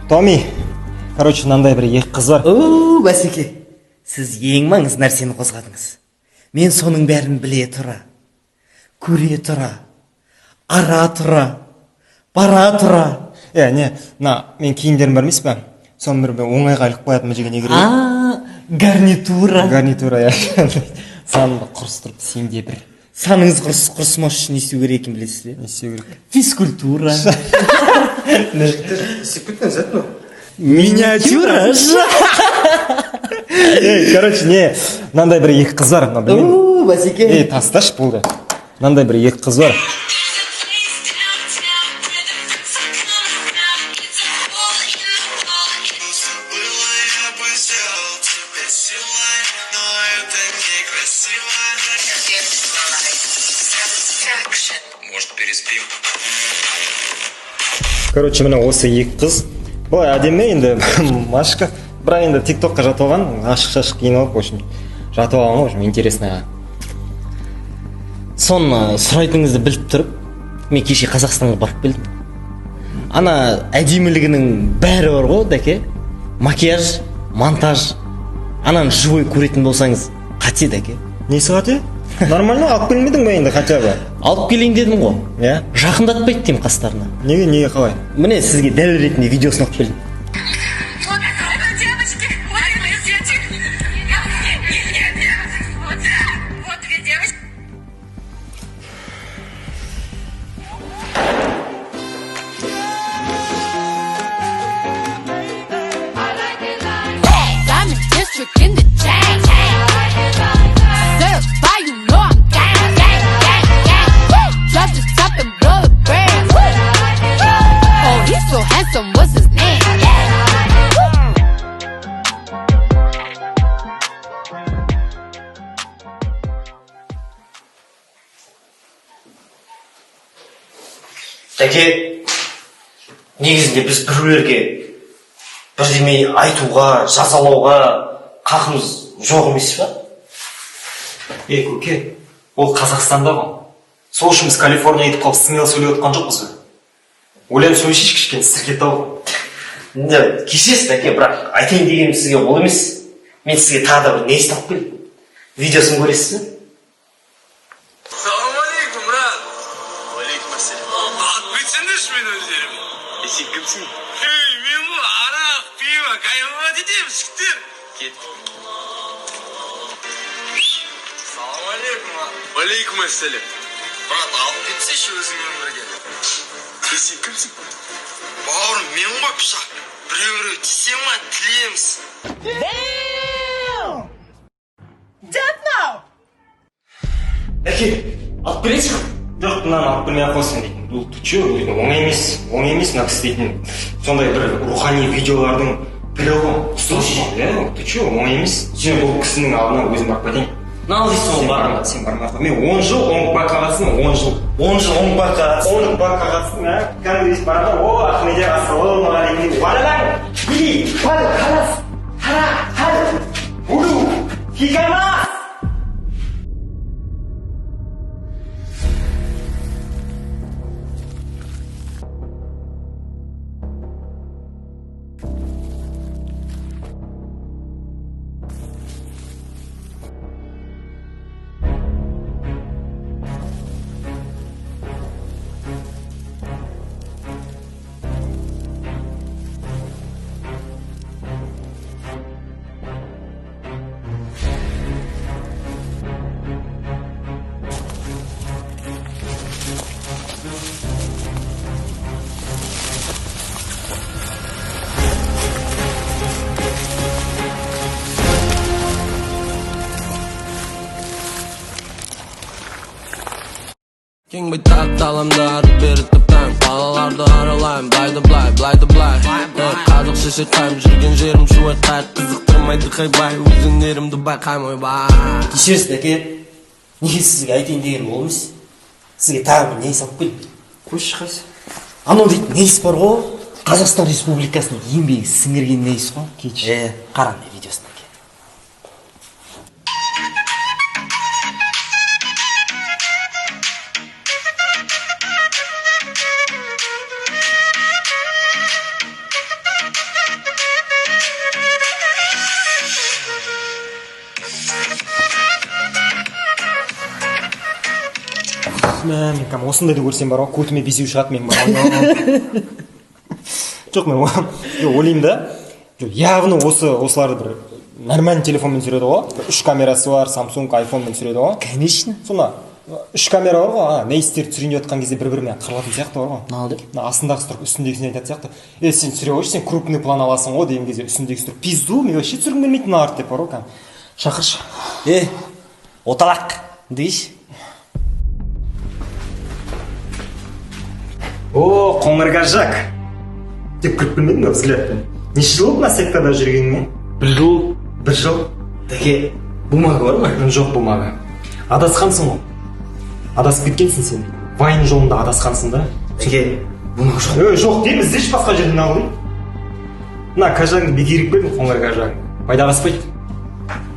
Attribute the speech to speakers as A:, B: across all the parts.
A: Томи, короче, мынандай бір екі қыз бар.
B: О, бәсеке, сіз ең маңыз нәрсені қозғадыңыз. Мен соның бәрін біле тұра, көре тұра, ара тұра, бара тұра.
A: Не, мен киімдерім бар емес па? Соны бір оңайға іліп қоятын жерге не керек?
B: Гарнитура.
A: Гарнитура, санды құрыстырып сенде бір.
B: Саныңыз құрысымас үшін не істеу керек екенін білесіз бе?
A: Не істеу керек?
B: Физкультура.
A: Секундтен зәтті.
B: Миниатюра.
A: Короче, мынандай бір екі қыз бар.
B: О, бәсеке.
A: Тасташ болды. Мынандай бір екі қыз бар.
C: Может, переспим?
A: Короче, мына осы екі қыз. Бұлай әдемі енді машқа. Бірақ енді тиктокқа жатып алған, ашық-шашық киініп алып, в общем, жатып алған, в общем, интересно.
B: Соны сұрайтыныңызды біліп тұрып, мен кеше Қазақстанға барып келдім. Ана әдемілігінің бәрі бар ғой, дәке. Макияж, монтаж. Ананы живой көретін болсаңыз, қате, дәке.
A: Несі қате? Нормально алып келмедің бе енді хотя бы?
B: Алып келейін дедім ғой. Жақындатпайды деймін қастарына.
A: Неге қалай?
B: Міне сізге дәл ретінде видеосын алып келдім. Дәке, негізінде біз біреулерге бірдеме айтуға, жазалауға қақымыз жоқ емес па?
A: Көке, ол Қазақстанда ғой. Сол үшін біз Калифорния етіп қалып сыңғыл сөйлеп отқан жоқпыз ба? Ойланып сөйлесейші кішкене сіркет ау.
B: Кешесіз, дәке, бірақ айтайын дегенім сізге ол емес. Мен сізге тағы да бір не істеп келдім. Видеосын көресіз бе?
C: Сен кімсің? Мен бұл арақ, пиво, кайфовать етеміз, жігіттер. Кеттік. Салам алейкум. Алейкум ассалям. Брат, алып кетсейші өзіңмен бірге. Сен кімсің? Бауырым, мен ғой пышақ. Біреу тисе ма, тілеміз.
B: Death now! Дәке, алып бересің?
A: Жоқ, мынаны алып бермей-ақ қойсын дейтін. Бұл түче, оңай емес мына кісі дейтін. Сондай бір рухани видеолардың бірі ғой. Түче, оңай емес. Сен бұл кісінің алдына өзім барып кетейін.
B: Нағыз дейсің ол барғанда?
A: Сен бармақ. Мен 10 жыл оң баққа қатысым, 10 жыл. 10 жыл оң баққа қатысым. 10 баққа қатысым, кәмді дейсің барғанда, о, Ахмеде, ассалаумағалейкум. Ваlalang, били, пал, қалас, хал, бұру, хикамас.
D: King bir talamda berip ben Balalarda aralayım Blaydı blay Qaziq şişet qayım Жүрген жерім шуай қайық Қызықтырмайды қайбай Өзінерімді байқаймай бай
B: Кешіріңіз, дәке. Неге сізге айтайын деген ол емес? Сізге тағы бір нейіс алып келдім.
A: Қойшы қайсы?
B: Анау дейтін нейіс бар ғой? Қазақстан Республикасының еңбегі сіңірген нейіс ғой? Қараңдар видеосына.
A: Мен кәм осындайды көрсем бар ғой, көтіме бесеу шығады мен бар. Жоқ, мен ойлаймын да, явно осыларды бір нормальный телефонмен түсіреді ғой. 3 камерасы бар, Samsung, iPhoneмен түсіреді ғой.
B: Конечно.
A: Сонда 3 камера бар ғой, нейстерді түсірейін деп жатқан кезде бір-бірімен қырылатын сияқты бар ғой.
B: Налды.
A: Астындағысы тұрып үстіндегісін айтатын сияқты. Сен түсіре қойшы, сен крупный план аласың ғой деген кезде үстіндегісі тұрып пизду, мен вообще түсіргім келмейді мына арт деп бар ғой. Шақыршы.
B: Оталақ дейші.
A: О, қоңырға жак. Деп кіріп білмедім ба взглядпен. Неше жыл болды мына сектада жүргеніңе?
B: 1 жыл.
A: 1 жыл.
B: Дәке, бумага бар ма?
A: Жоқ бумага. Адасқансың ғой. Адасып кеткенсің сен. Вайн жолында адасқансың да.
B: Дәке, бумага жоқ.
A: Жоқ деймін, іздеші басқа жерден алайын. Мына кажаңды бекеріп бердің қоңыр кажаң. Пайда аспайды.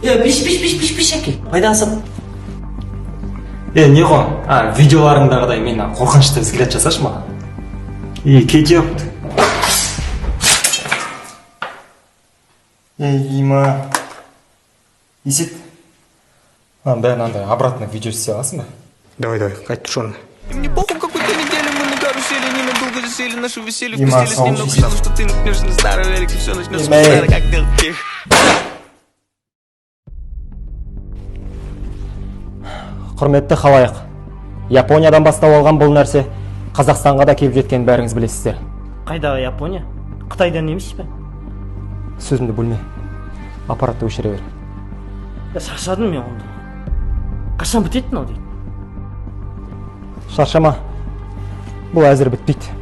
B: Биш әке. Пайда асып.
A: Не ғой? Видеоларыңдағыдай мені қорқынышты взгляд жасашы маған. Кетіп. Има. Есет. Бәрін андай обратно видео істей аласың ба? Давай, қайт тұр орнына.
D: Мне похуй, какой ты неделю мы на карусели, ненадолго засели, наши веселье
A: Дима,
D: впустили, с немного
A: солнце
D: шансов, что ты напьешься на старый велик, и все начнется
A: Дима.
D: старый, как дырки.
E: Құрметті халайық, Япониядан бастау алған бұл нәрсе Қазақстанға да келіп жеткенін бәріңіз білесіздер.
B: Қайдағы Япония? Қытайдан емес пе?
E: Сөзімді бөлме. Аппаратты өшіре бер.
B: Шаршадым мен онда. Қашан бітеді мынау дейді?
E: Шаршама. Бұл әзір бітпейді.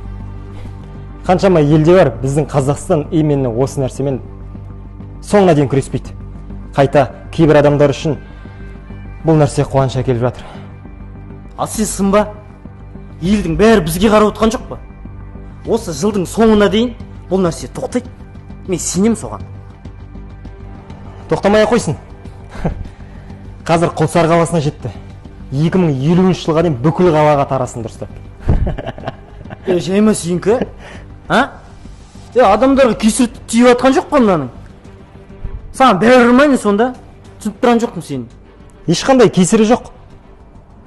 E: Қаншама елде бар, біздің Қазақстан именно осы нәрсемен соңына дейін күреспейді. Қайта кейбір адамдар үшін бұл нәрсе қуаныш әкеліп жатыр.
B: Ал сен сын ба? Елдің бәрі бізге қарап отқан жоқ па? Осы жылдың соңына дейін бұл нәрсе тоқтайды. Мен сенем соған.
E: Тоқтамай қойсын. Қазір Құлсары қаласына жетті. 2050 жылға дейін бүкіл қалаға тарасын дұрыстап.
B: Жайма сүйінкі? Адамдарға кесірді тиіп атқан жоқ па мынаның? Саған бәрі ұрмайын сонда? Түсініп тұрған жоқпын сені.
E: Ешқандай кесірі жоқ.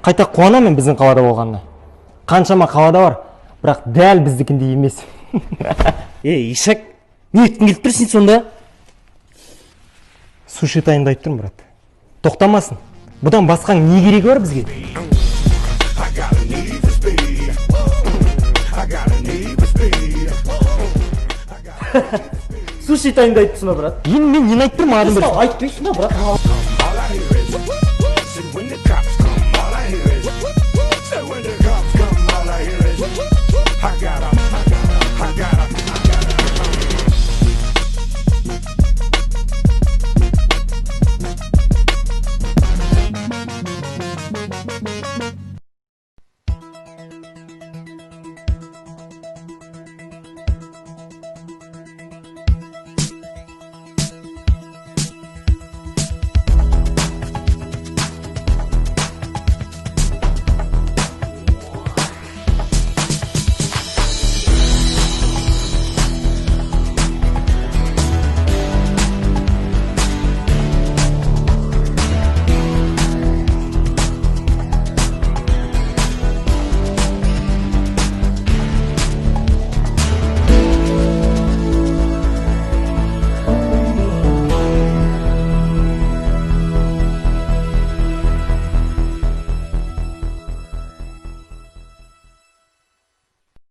E: Қайта қуанамын біздің қалада болғанына. Қаншама қалада бар, бірақ дәл біздікіндей емес.
B: Ишак, не еткің келіп тұрсың сонда?
E: Суши тайындайып тұрмын, брат. Тоқтамасын. Бұдан басқаң не керегі бар бізге?
B: Суши тайындайып тұрсың ба, брат?
E: Мен нені айтып тұрмын, адым бір?
B: Айтпайсың ба, брат?